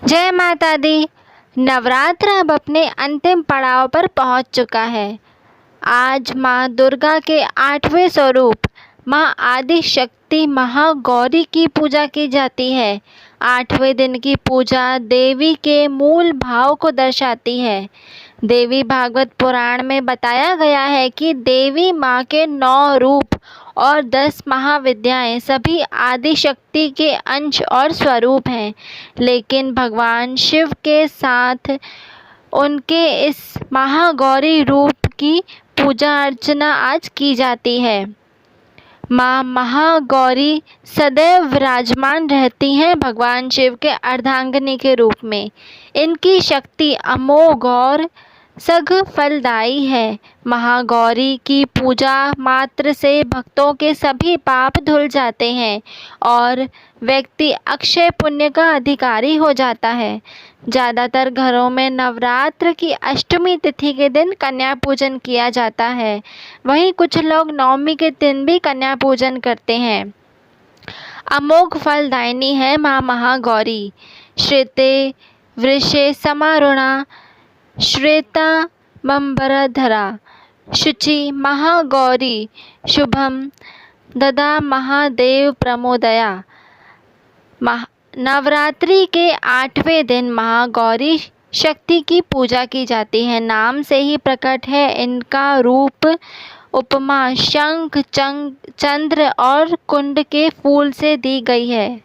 जय माता दी। नवरात्र अब अपने अंतिम पड़ाव पर पहुंच चुका है। आज माँ दुर्गा के 8वें स्वरूप माँ आदि शक्ति महागौरी की पूजा की जाती है। 8वें दिन की पूजा देवी के मूल भाव को दर्शाती है। देवी भागवत पुराण में बताया गया है कि देवी माँ के 9 रूप और 10 महाविद्याएं सभी आदि शक्ति के अंश और स्वरूप हैं, लेकिन भगवान शिव के साथ उनके इस महागौरी रूप की पूजा अर्चना आज की जाती है। माँ महागौरी सदैव विराजमान रहती हैं भगवान शिव के अर्धांगिनी के रूप में। इनकी शक्ति अमोघ और सघ फलदायी है। महागौरी की पूजा मात्र से भक्तों के सभी पाप धुल जाते हैं और व्यक्ति अक्षय पुण्य का अधिकारी हो जाता है। ज़्यादातर घरों में नवरात्र की अष्टमी तिथि के दिन कन्या पूजन किया जाता है। वहीं कुछ लोग नवमी के दिन भी कन्या पूजन करते हैं। अमोघ फलदायिनी है माँ महागौरी। श्वेते वृषे समारुणा श्वेतांबरधरा शुचि महागौरी शुभम ददा महादेव प्रमोदया। नवरात्रि के 8वें दिन महागौरी शक्ति की पूजा की जाती है। नाम से ही प्रकट है, इनका रूप उपमा शंख चंद्र और कुंड के फूल से दी गई है।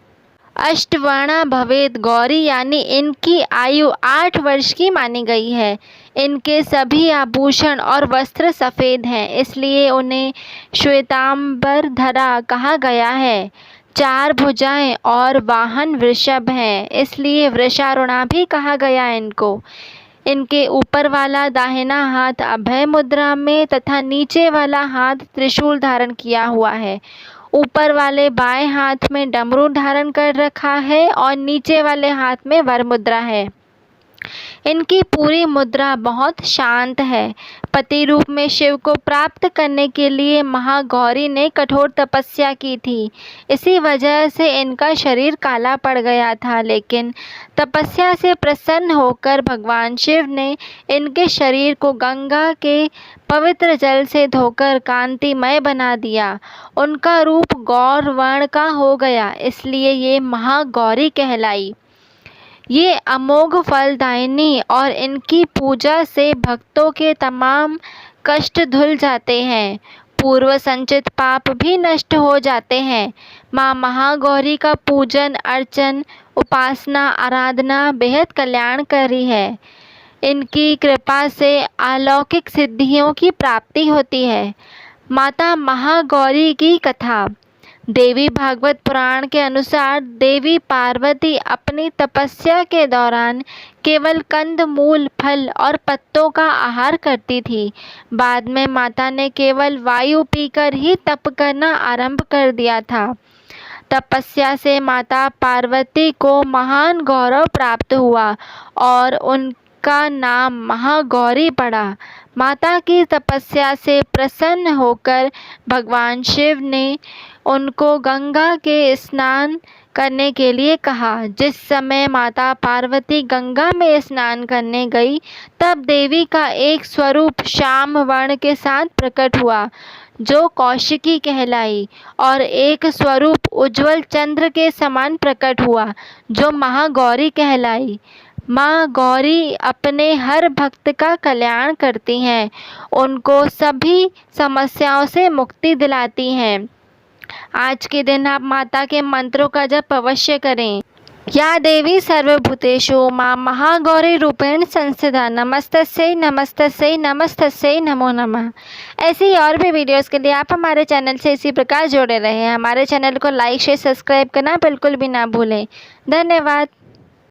अष्टवर्णा भवेद गौरी यानी इनकी आयु 8 वर्ष की मानी गई है। इनके सभी आभूषण और वस्त्र सफ़ेद हैं, इसलिए उन्हें श्वेतांबर धरा कहा गया है। 4 भुजाएं और वाहन वृषभ हैं, इसलिए वृषारूढ़ा भी कहा गया है इनको। इनके ऊपर वाला दाहिना हाथ अभय मुद्रा में तथा नीचे वाला हाथ त्रिशूल धारण किया हुआ है। ऊपर वाले बाएं हाथ में डमरू धारण कर रखा है और नीचे वाले हाथ में वर मुद्रा है। इनकी पूरी मुद्रा बहुत शांत है। पति रूप में शिव को प्राप्त करने के लिए महागौरी ने कठोर तपस्या की थी। इसी वजह से इनका शरीर काला पड़ गया था, लेकिन तपस्या से प्रसन्न होकर भगवान शिव ने इनके शरीर को गंगा के पवित्र जल से धोकर कांतिमय बना दिया। उनका रूप गौर वर्ण का हो गया, इसलिए ये महागौरी कहलाई। ये अमोघ फलदायिनी और इनकी पूजा से भक्तों के तमाम कष्ट धुल जाते हैं। पूर्व संचित पाप भी नष्ट हो जाते हैं। माँ महागौरी का पूजन अर्चन उपासना आराधना बेहद कल्याणकारी है। इनकी कृपा से अलौकिक सिद्धियों की प्राप्ति होती है। माता महागौरी की कथा। देवी भागवत पुराण के अनुसार देवी पार्वती अपनी तपस्या के दौरान केवल कंद मूल फल और पत्तों का आहार करती थी। बाद में माता ने केवल वायु पीकर ही तप करना आरंभ कर दिया था। तपस्या से माता पार्वती को महान गौरव प्राप्त हुआ और उनका नाम महागौरी पड़ा। माता की तपस्या से प्रसन्न होकर भगवान शिव ने उनको गंगा के स्नान करने के लिए कहा। जिस समय माता पार्वती गंगा में स्नान करने गई, तब देवी का एक स्वरूप श्याम वर्ण के साथ प्रकट हुआ, जो कौशिकी कहलाई, और एक स्वरूप उज्ज्वल चंद्र के समान प्रकट हुआ, जो महागौरी कहलाई। माँ गौरी अपने हर भक्त का कल्याण करती हैं, उनको सभी समस्याओं से मुक्ति दिलाती हैं। आज के दिन आप माता के मंत्रों का जप अवश्य करें। या देवी सर्वभूतेषु माँ महागौरी रूपेण संस्थिता नमस्तस्यै नमस्तस्यै नमस्तस्यै नमो नमः। ऐसी और भी वीडियोस के लिए आप हमारे चैनल से इसी प्रकार जुड़े रहें। हमारे चैनल को लाइक शेयर सब्सक्राइब करना बिल्कुल भी ना भूलें। धन्यवाद।